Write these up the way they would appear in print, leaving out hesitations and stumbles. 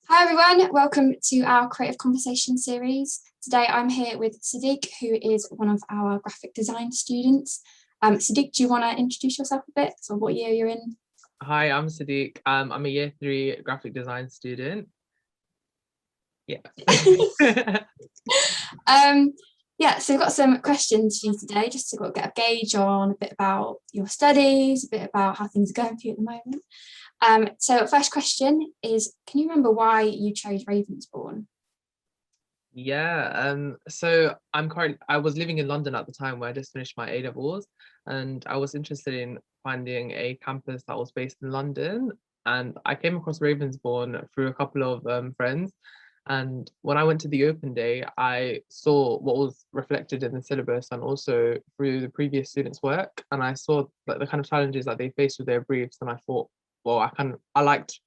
Hi everyone, welcome to our Creative Conversation series. Today I'm here with Sadiq, who is one of our graphic design students. Sadiq, do you want to introduce yourself a bit? So what year you're in? Hi, I'm Sadiq. I'm a year three graphic design student. Yeah. um, yeah, so we've got some questions for you today, just to get a gauge on a bit about your studies, a bit about how things are going for you at the moment. So first question is, can you remember why you chose Ravensbourne? Yeah, I was living in London at the time where I just finished my A levels, and I was interested in finding a campus that was based in London. And I came across Ravensbourne through a couple of friends. And when I went to the open day, I saw what was reflected in the syllabus and also through the previous students' work. And I saw like the kind of challenges that they faced with their briefs. And I thought, well, I liked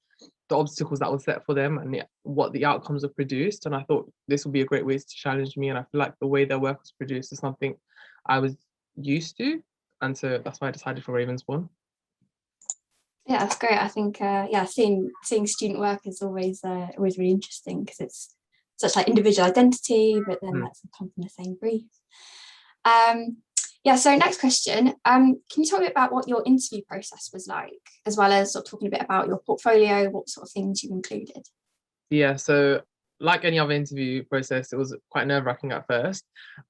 the obstacles that were set for them and what the outcomes were produced. And I thought this would be a great way to challenge me. And I feel like the way their work was produced is something I was used to. And so that's why I decided for Ravensbourne. Yeah, that's great. I think seeing student work is always really interesting because it's such like individual identity, but then Hmm. that's come from the same brief. Yeah, so next question. Can you tell me about what your interview process was like, as well as sort of talking a bit about your portfolio, what sort of things you included? Yeah, so like any other interview process, it was quite nerve-wracking at first.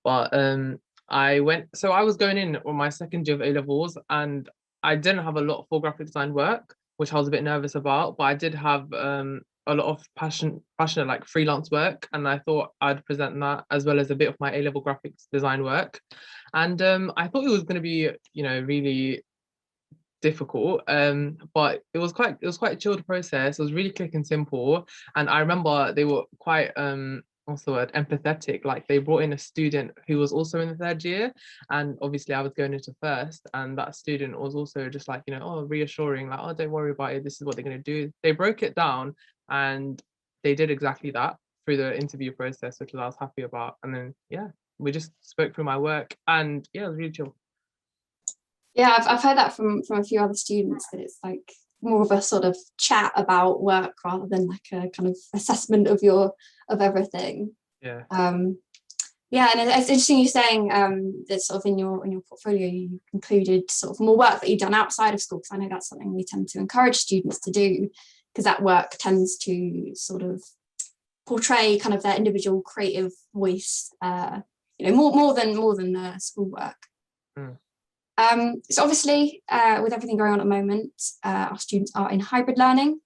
But I was going in on my second year of A levels and I didn't have a lot for graphic design work, which I was a bit nervous about, but I did have a lot of passionate like freelance work, and I thought I'd present that as well as a bit of my A level graphics design work. And I thought it was going to be, really difficult, but it was quite a chilled process. It was really quick and simple, and I remember they were quite what's the word, empathetic. Like they brought in a student who was also in the third year, and obviously I was going into first, and that student was also just like, oh, reassuring, like, oh, don't worry about it, this is what they're going to do. They broke it down, and they did exactly that through the interview process, which I was happy about. And then yeah, we just spoke through my work, and yeah, it was really chill. Yeah, I've heard that from a few other students that it's like more of a sort of chat about work rather than like a kind of assessment of everything. Yeah. Um, Yeah, and it's interesting you saying that sort of in your portfolio you included sort of more work that you've done outside of school, because I know that's something we tend to encourage students to do, because that work tends to sort of portray kind of their individual creative voice, more than the schoolwork. Mm. So obviously, with everything going on at the moment, our students are in hybrid learning.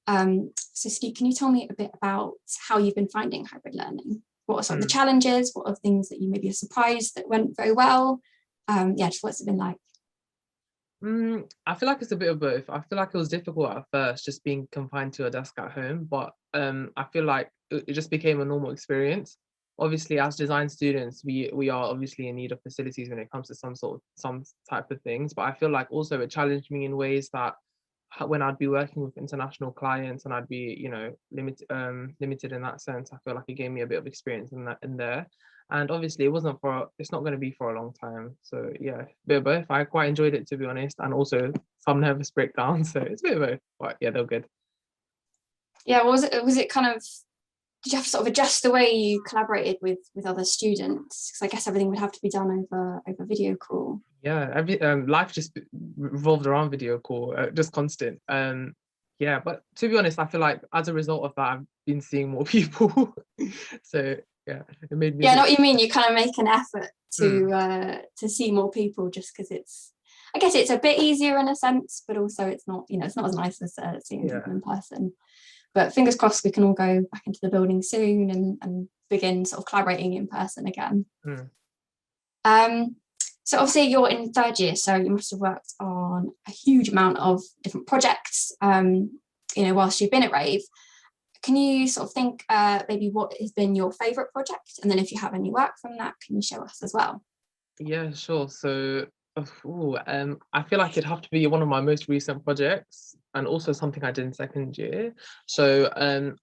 So Steve, can you tell me a bit about how you've been finding hybrid learning? What are some of the Mm. challenges? What are things that you maybe are surprised that went very well? Yeah, just what's it been like? I feel like it's a bit of both. I feel like it was difficult at first, just being confined to a desk at home, but I feel like it just became a normal experience. Obviously, as design students, we are obviously in need of facilities when it comes to some type of things. But I feel like also it challenged me in ways that when I'd be working with international clients and I'd be, limited in that sense, I feel like it gave me a bit of experience in that in there. And obviously it's not going to be for a long time. So yeah, bit of both. I quite enjoyed it, to be honest, and also some nervous breakdowns. So it's a bit of both. But yeah, they're good. Yeah, was it kind of, did you have to sort of adjust the way you collaborated with other students? Because I guess everything would have to be done over video call. Yeah, life just revolved around video call, just constant. Yeah, but to be honest, I feel like as a result of that, I've been seeing more people. So yeah, it made me a Yeah, I know bit. what you mean. You kind of make an effort Mm, to see more people just because it's, I guess it's a bit easier in a sense, but also it's not, it's not as nice as seeing people yeah. in person. But fingers crossed we can all go back into the building soon and begin sort of collaborating in person again. Mm. Um, so obviously you're in third year, so you must have worked on a huge amount of different projects, whilst you've been at Rave. Can you sort of think maybe what has been your favourite project? And then if you have any work from that, can you show us as well? Yeah, sure. So, I feel like it'd have to be one of my most recent projects and also something I did in second year. So,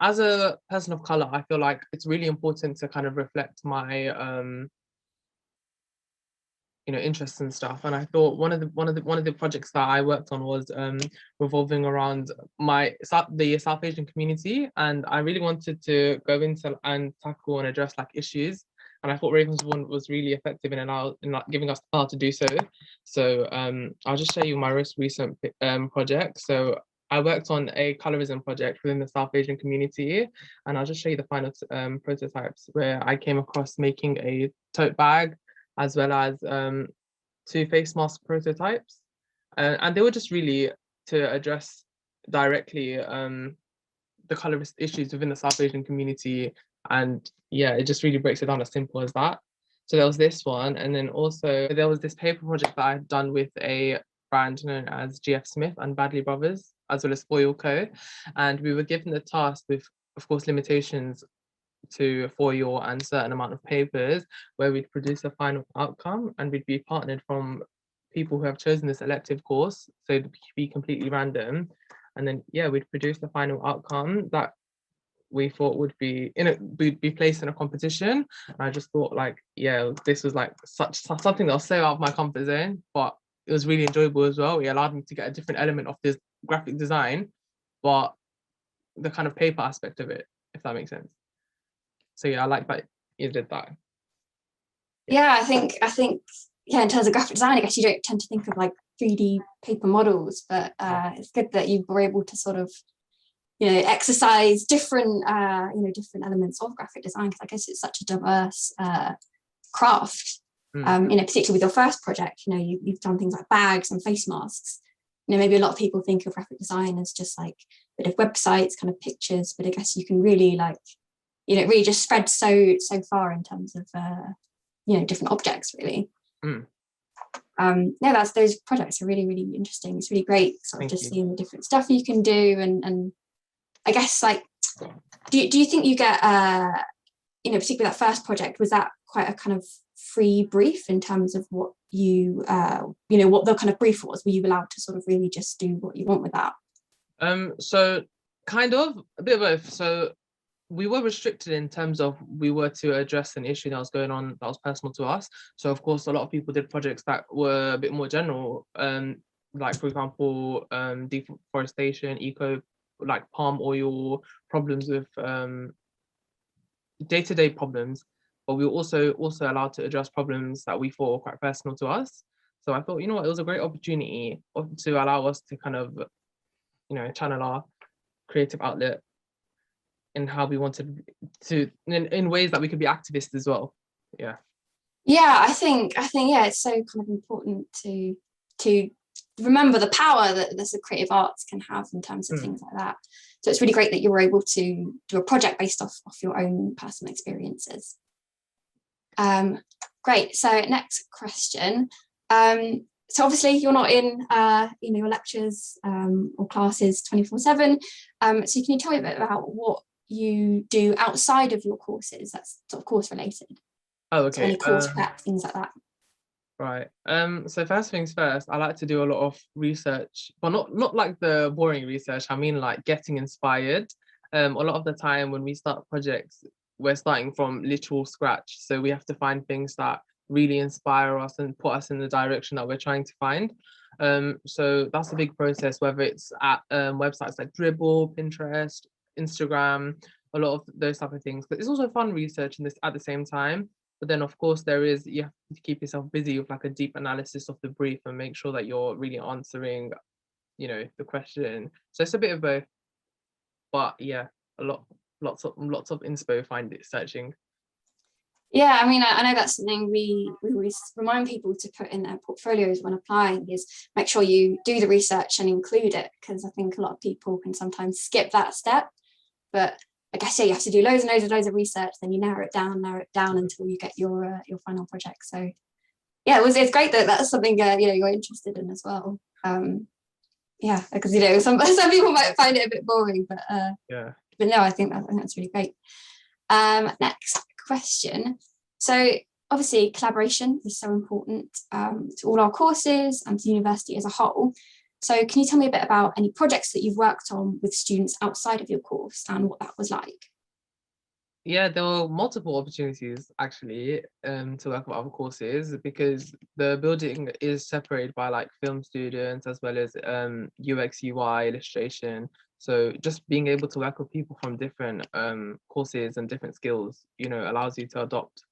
as a person of color, I feel like it's really important to kind of reflect interests and stuff. And I thought one of the projects that I worked on was revolving around the South Asian community, and I really wanted to go into and tackle and address like issues. And I thought Ravensbourne was really effective in like giving us the power to do so. So I'll just show you my most recent project. So I worked on a colorism project within the South Asian community, and I'll just show you the final prototypes, where I came across making a tote bag as well as 2 face mask prototypes. And they were just really to address directly the colorist issues within the South Asian community. And yeah, it just really breaks it down as simple as that. So there was this one, and then also there was this paper project that I had done with a brand known as GF Smith and Badley Brothers, as well as Foil Co. And we were given the task with, of course, limitations to foil and certain amount of papers, where we'd produce a final outcome, and we'd be partnered from people who have chosen this elective course, so it'd be completely random. And then yeah, we'd produce the final outcome that we thought would be be placed in a competition. And I just thought like, yeah, this was like something that was so out of my comfort zone, but it was really enjoyable as well. It allowed me to get a different element of this graphic design, but the kind of paper aspect of it, if that makes sense. So yeah, I like that you did that. Yeah, I think yeah, in terms of graphic design, I guess you don't tend to think of like 3D paper models, but it's good that you were able to sort of, exercise different different elements of graphic design, because I guess it's such a diverse craft. Particularly with your first project, you've done things like bags and face masks. Maybe a lot of people think of graphic design as just like a bit of websites, kind of pictures, but I guess you can really like, it really just spread so far in terms of different objects, really. Those projects are really, really interesting. It's really great sort of just seeing the different stuff you can do, and I guess like, do you think you get particularly that first project, was that quite a kind of free brief in terms of what you what the kind of brief was? Were you allowed to sort of really just do what you want with that? So kind of a bit of both. So we were restricted in terms of we were to address an issue that was going on that was personal to us. So of course, a lot of people did projects that were a bit more general, like for example, deforestation, like palm oil, problems with day-to-day problems. But we were also allowed to address problems that we thought were quite personal to us. So I thought, it was a great opportunity to allow us to kind of, channel our creative outlet in how we wanted to, in ways that we could be activists as well. Yeah. I think yeah, it's so kind of important to remember the power that the creative arts can have in terms of things like that. So it's really great that you were able to do a project based off your own personal experiences. Great. So next question. So obviously you're not in your lectures or classes 24/7. So can you tell me a bit about what you do outside of your courses that's sort of course related? Oh, okay. So any course prep, things like that. Right. So first things first, I like to do a lot of research, but not like the boring research. I mean like getting inspired. A lot of the time when we start projects, we're starting from literal scratch. So we have to find things that really inspire us and put us in the direction that we're trying to find. So that's a big process, whether it's at websites like Dribble, Pinterest, Instagram, a lot of those type of things. But it's also fun researching this at the same time. But then of course you have to keep yourself busy with like a deep analysis of the brief and make sure that you're really answering, the question. So it's a bit of both. But yeah, lots of inspo searching. Yeah, I mean, I know that's something we always remind people to put in their portfolios when applying, is make sure you do the research and include it, because I think a lot of people can sometimes skip that step. But I guess, yeah, you have to do loads and loads of research, then you narrow it down until you get your final project. So yeah, it's great that that's something you're interested in as well. Yeah, because some people might find it a bit boring, but no, I think that's really great. Next question. So obviously collaboration is so important to all our courses and to the university as a whole. So can you tell me a bit about any projects that you've worked on with students outside of your course and what that was like? Yeah, there were multiple opportunities actually to work with other courses because the building is separated by like film students as well as UX, UI, illustration. So just being able to work with people from different courses and different skills, allows you to adopt,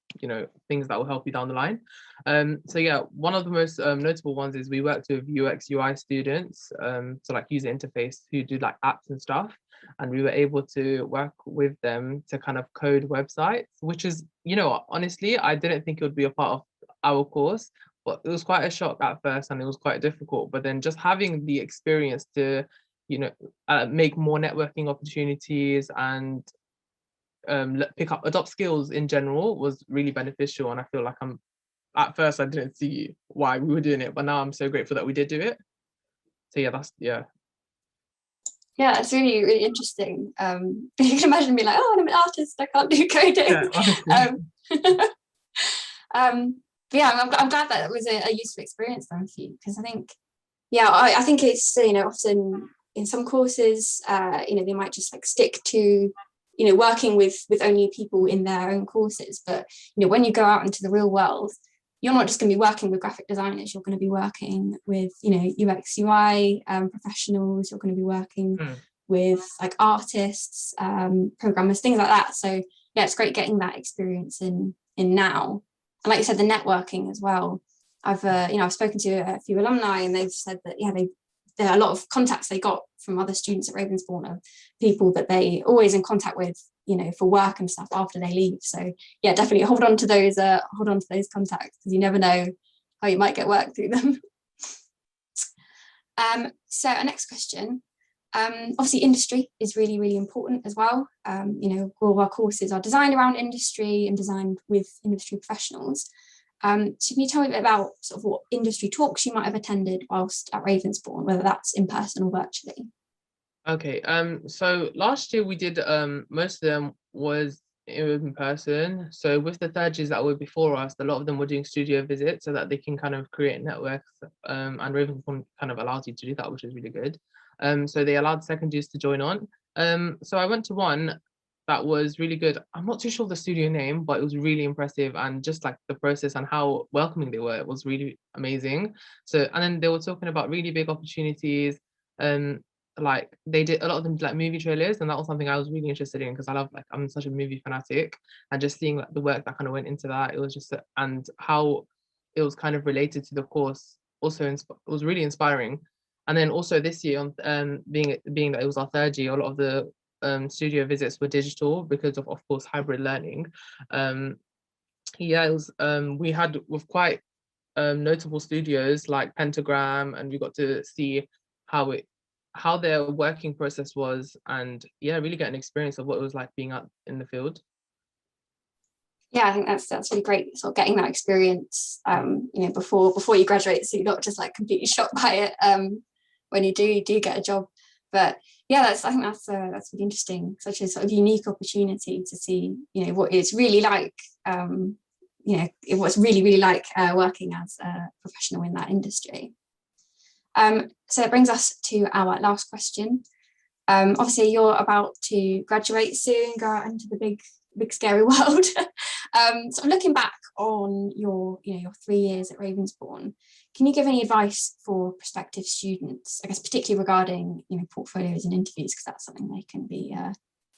things that will help you down the line. So yeah, one of the most notable ones is we worked with UX, UI students, so like user interface who do like apps and stuff, and we were able to work with them to kind of code websites, which is, honestly, I didn't think it would be a part of our course, but it was quite a shock at first and it was quite difficult. But then just having the experience to, make more networking opportunities and adopt skills in general was really beneficial. And I feel like at first I didn't see why we were doing it, but now I'm so grateful that we did do it. So yeah. Yeah, it's really, really interesting. You can imagine me like, oh, I'm an artist, I can't do coding. Yeah, honestly. But yeah, I'm glad that it was a useful experience then for you, because I think, yeah, I think it's, often in some courses, they might just like stick to, working with only people in their own courses. But, when you go out into the real world, you're not just going to be working with graphic designers, you're going to be working with, UX, UI professionals, you're going to be working with like artists, programmers, things like that. So yeah, it's great getting that experience in now. And like you said, the networking as well. I've spoken to a few alumni and they've said that, there are a lot of contacts they got from other students at Ravensbourne of people that they always in contact with, for work and stuff after they leave. So yeah, definitely hold on to those contacts, because you never know how you might get work through them. So our next question, obviously industry is really, really important as well. All of our courses are designed around industry and designed with industry professionals. So can you tell me a bit about sort of what industry talks you might have attended whilst at Ravensbourne, whether that's in person or virtually? Okay, so last year we did most of them was in person. So with the third years that were before us, a lot of them were doing studio visits so that they can kind of create networks. And Ravensbourne kind of allows you to do that, which is really good. So they allowed second years to join on. So I went to one that was really good. I'm not too sure of the studio name, but it was really impressive, and just like the process and how welcoming they were, it was really amazing. So, and then they were talking about really big opportunities. Like they did, a lot of them did like movie trailers, and that was something I was really interested in because I love, like, I'm such a movie fanatic, and just seeing like the work that kind of went into that, it was just and how it was kind of related to the course also it was really inspiring. And then also this year, on being that it was our third year, a lot of the studio visits were digital because of course hybrid learning. Yeah, it was we had with quite notable studios like Pentagram, and we got to see how their working process was, and yeah, really get an experience of what it was like being out in the field. Yeah, I think that's really great, sort of getting that experience, before you graduate, so you're not just like completely shocked by it when you do get a job. But yeah, I think that's really interesting, such a sort of unique opportunity to see, what it's really like, what's really, really like working as a professional in that industry. So it brings us to our last question. Obviously, you're about to graduate soon, go out into the big scary world. So looking back on your 3 years at Ravensbourne, can you give any advice for prospective students, I guess particularly regarding portfolios and interviews, because that's something they can be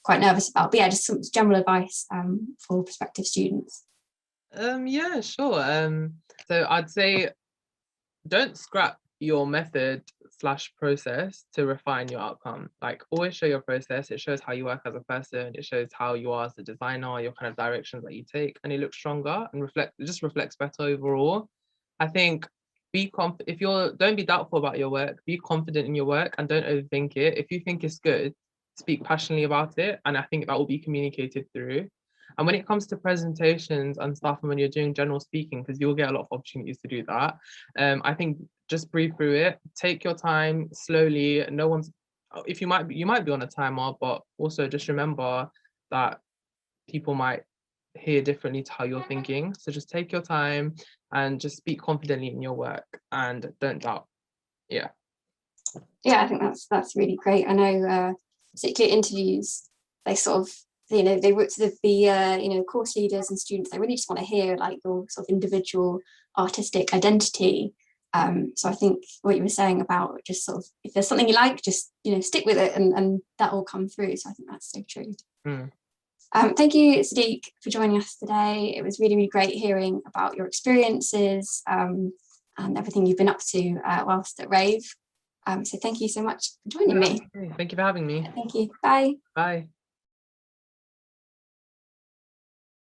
quite nervous about. But yeah, just some general advice for prospective students. Yeah, sure. So I'd say don't scrap your method / process to refine your outcome. Like, always show your process. It shows how you work as a person. It shows how you are as a designer, your kind of directions that you take, and it looks stronger and it just reflects better overall. I think don't be doubtful about your work. Be confident in your work and don't overthink it. If you think it's good, speak passionately about it, and I think that will be communicated through. And when it comes to presentations and stuff, and when you're doing general speaking, because you'll get a lot of opportunities to do that, I think just breathe through it. Take your time slowly. No one's if you might be on a timer, but also just remember that people might hear differently to how you're thinking. So just take your time and just speak confidently in your work and don't doubt. Yeah. Yeah, I think that's really great. I know particularly interviews, they sort of you know, you know, course leaders and students, they really just want to hear like your sort of individual artistic identity. So I think what you were saying about just sort of, if there's something you like, just, you know, stick with it, and that will come through. So I think that's so true. Thank you, Sadiq, for joining us today. It was really, really great hearing about your experiences and everything you've been up to whilst at Rave. So thank you so much for joining me. Thank you for having me. Thank you. Bye. Bye.